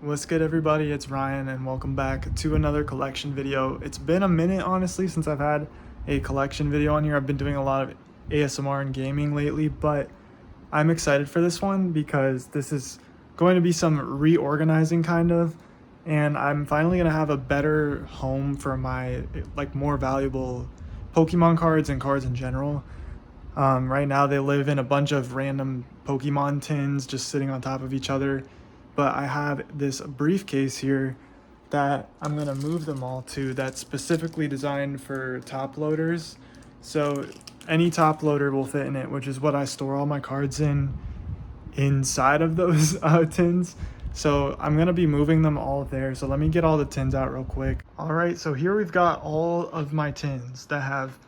What's good, everybody? It's Ryan and welcome back to another collection video. It's been a minute, honestly, since I've had a collection video on here. I've been doing a lot of ASMR and gaming lately, but I'm excited for this one because this is going to be some reorganizing kind of, and I'm finally going to have a better home for my more valuable Pokemon cards and cards in general. Right now they live in a bunch of random Pokemon tins just sitting on top of each other. But I have this briefcase here that I'm gonna move them all to that's specifically designed for top loaders. So any top loader will fit in it, which is what I store all my cards inside of those tins. So I'm gonna be moving them all there. So let me get all the tins out real quick. All right, so here we've got all of my tins that have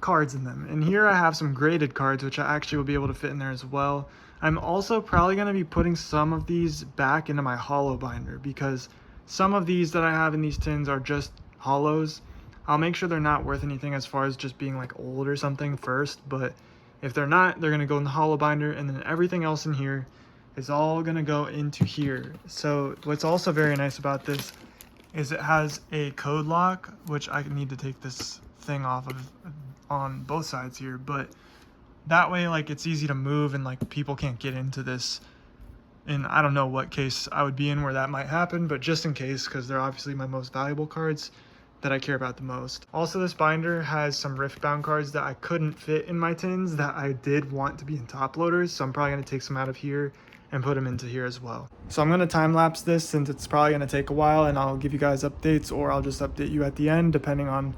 cards in them, and here I have some graded cards which I actually will be able to fit in there as well. I'm also probably going to be putting some of these back into my hollow binder because some of these that I have in these tins are just hollows. I'll make sure they're not worth anything as far as just being like old or something first, but if they're not, they're going to go in the hollow binder, and then everything else in here is all going to go into here. So what's also very nice about this is it has a code lock, which I need to take this thing off of on both sides here, but that way like it's easy to move and like people can't get into this. And I don't know what case I would be in where that might happen, but just in case, because they're obviously my most valuable cards that I care about the most. Also, this binder has some Riftbound cards that I couldn't fit in my tins that I did want to be in top loaders, so I'm probably going to take some out of here and put them into here as well. So I'm going to time lapse this since it's probably going to take a while, and I'll give you guys updates, or I'll just update you at the end depending on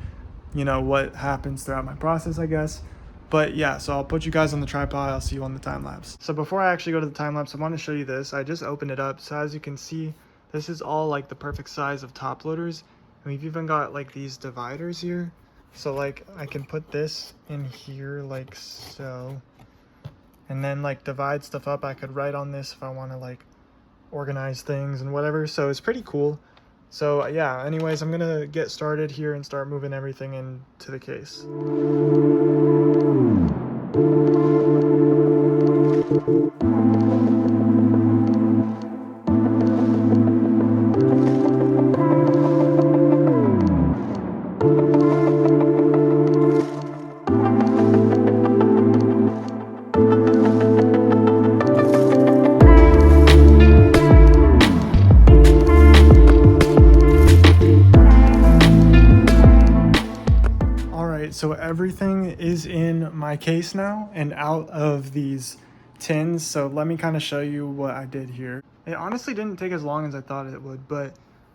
what happens throughout my process, I guess. But yeah, so I'll put you guys on the tripod. I'll see you on the time lapse. So before I actually go to the time lapse, I want to show you this. I just opened it up. So as you can see, this is all like the perfect size of top loaders. And we've even got like these dividers here. So like I can put this in here like so, and then like divide stuff up. I could write on this if I want to like organize things and whatever. So it's pretty cool. So yeah, anyways, I'm gonna get started here and start moving everything into the case. So everything is in my case now and out of these tins. So let me kind of show you what I did here. It honestly didn't take as long as I thought it would, but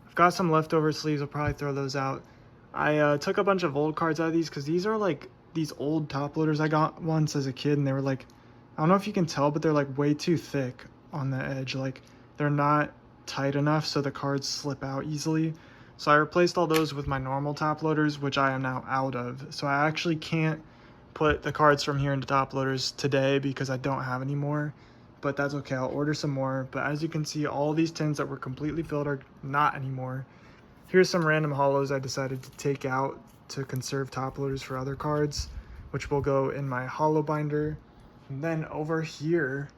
I've got some leftover sleeves. I'll probably throw those out. I took a bunch of old cards out of these because these are like these old top loaders I got once as a kid, and they were like, I don't know if you can tell, but they're like way too thick on the edge. Like they're not tight enough so the cards slip out easily. So I replaced all those with my normal top loaders, which I am now out of. So I actually can't put the cards from here into top loaders today because I don't have any more, but that's okay. I'll order some more. But as you can see, all these tins that were completely filled are not anymore. Here's some random hollows I decided to take out to conserve top loaders for other cards, which will go in my hollow binder. And then over here,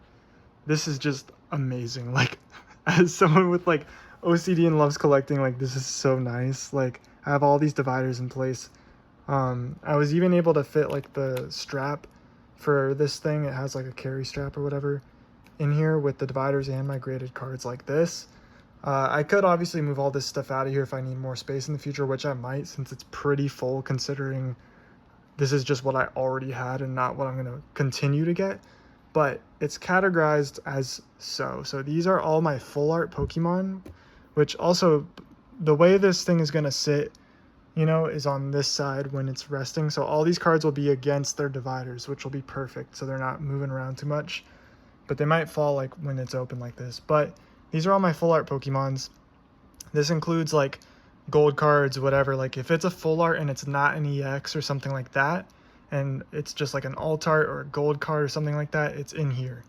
this is just amazing. Like as someone with like OCD and loves collecting, like this is so nice. Like I have all these dividers in place. I was even able to fit like the strap for this thing. It has like a carry strap or whatever in here with the dividers and my graded cards like this. I could obviously move all this stuff out of here if I need more space in the future, which I might, since it's pretty full considering this is just what I already had and not what I'm going to continue to get. But it's categorized as so. So these are all my full art Pokemon, which also the way this thing is going to sit, is on this side when it's resting. So all these cards will be against their dividers, which will be perfect. So they're not moving around too much, but they might fall like when it's open like this. But these are all my full art Pokemons. This includes like gold cards, whatever. Like if it's a full art and it's not an EX or something like that, and it's just like an alt art or a gold card or something like that, it's in here.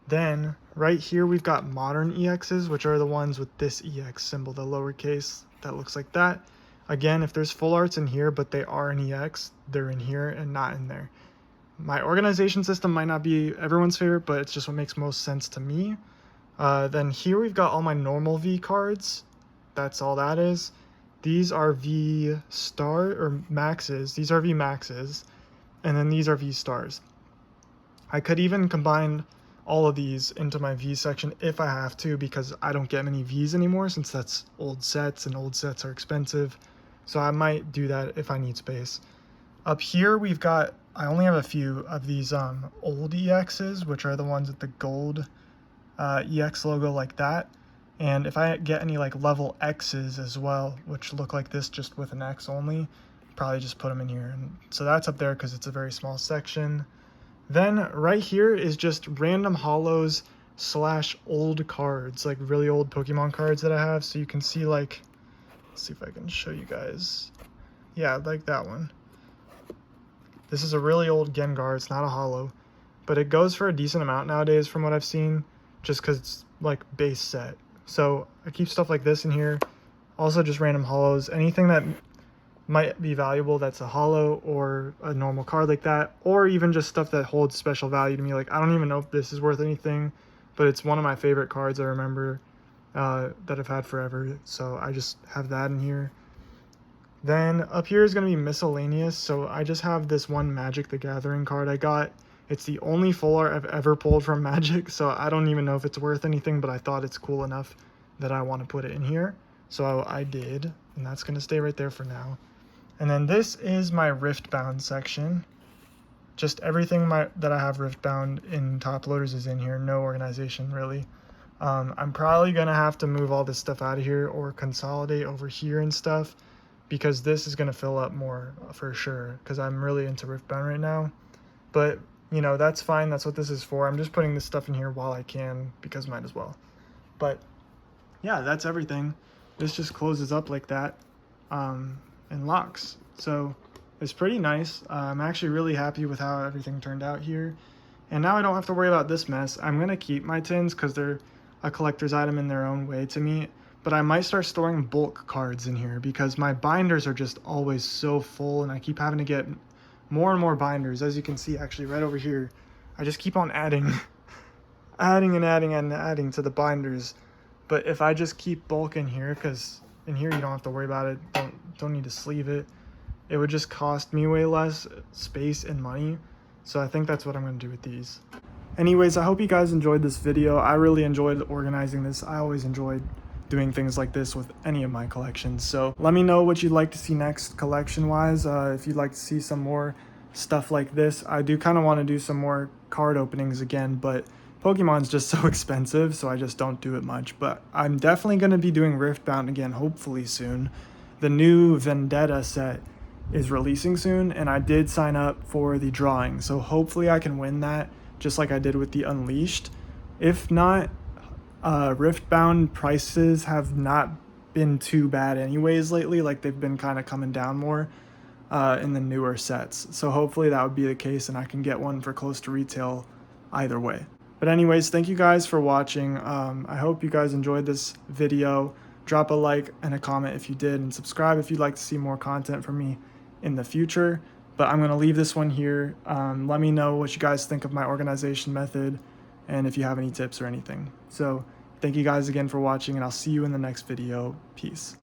Then right here we've got modern EXs, which are the ones with this EX symbol, the lowercase that looks like that. Again, if there's full arts in here but they are an EX, they're in here and not in there. My organization system might not be everyone's favorite, but it's just what makes most sense to me. Then here we've got all my normal V cards. That's all that is. These are V star or maxes. These are V maxes. And then these are V stars. I could even combine all of these into my V section if I have to, because I don't get many Vs anymore since that's old sets and old sets are expensive. So I might do that if I need space. Up here we've got, I only have a few of these old EXs, which are the ones with the gold EX logo like that. And if I get any like level X's as well, which look like this just with an X only, probably just put them in here. And so that's up there because it's a very small section. Then right here is just random hollows / old cards, like really old Pokemon cards that I have. So you can see, like, let's see if I can show you guys. Yeah, like that one. This is a really old Gengar. It's not a hollow, but it goes for a decent amount nowadays from what I've seen, just because it's like base set. So I keep stuff like this in here. Also just random hollows. Anything that might be valuable that's a hollow or a normal card like that, or even just stuff that holds special value to me. Like, I don't even know if this is worth anything, but it's one of my favorite cards I remember that I've had forever, so I just have that in here. Then up here is going to be miscellaneous, so I just have this one Magic the Gathering card I got. It's the only full art I've ever pulled from Magic, so I don't even know if it's worth anything, but I thought it's cool enough that I want to put it in here, so I did, and that's going to stay right there for now. And then this is my Riftbound section. Just everything that I have Riftbound in top loaders is in here. No organization, really. I'm probably going to have to move all this stuff out of here or consolidate over here and stuff, because this is going to fill up more for sure, because I'm really into Riftbound right now. But, you know, that's fine. That's what this is for. I'm just putting this stuff in here while I can, because might as well. But, yeah, that's everything. This just closes up like that. And locks, so it's pretty nice. I'm actually really happy with how everything turned out here, and now I don't have to worry about this mess. I'm gonna keep my tins because they're a collector's item in their own way to me, but I might start storing bulk cards in here because my binders are just always so full, and I keep having to get more and more binders. As you can see, actually right over here, I just keep on adding adding to the binders. But if I just keep bulk in here, because in here you don't have to worry about it, don't need to sleeve it, it would just cost me way less space and money. So I think that's what I'm going to do with these. Anyways, I hope you guys enjoyed this video. I really enjoyed organizing this. I always enjoyed doing things like this with any of my collections. So let me know what you'd like to see next collection wise. If you'd like to see some more stuff like this, I do kind of want to do some more card openings again, but Pokemon's just so expensive, so I just don't do it much. But I'm definitely going to be doing Riftbound again, hopefully soon. The new Vendetta set is releasing soon, and I did sign up for the drawing, so hopefully I can win that, just like I did with the Unleashed. If not, Riftbound prices have not been too bad anyways lately. Like, they've been kind of coming down more in the newer sets. So hopefully that would be the case, and I can get one for close to retail either way. But anyways, thank you guys for watching. I hope you guys enjoyed this video. Drop a like and a comment if you did, and subscribe if you'd like to see more content from me in the future. But I'm going to leave this one here. Let me know what you guys think of my organization method, and if you have any tips or anything. So thank you guys again for watching, and I'll see you in the next video. Peace.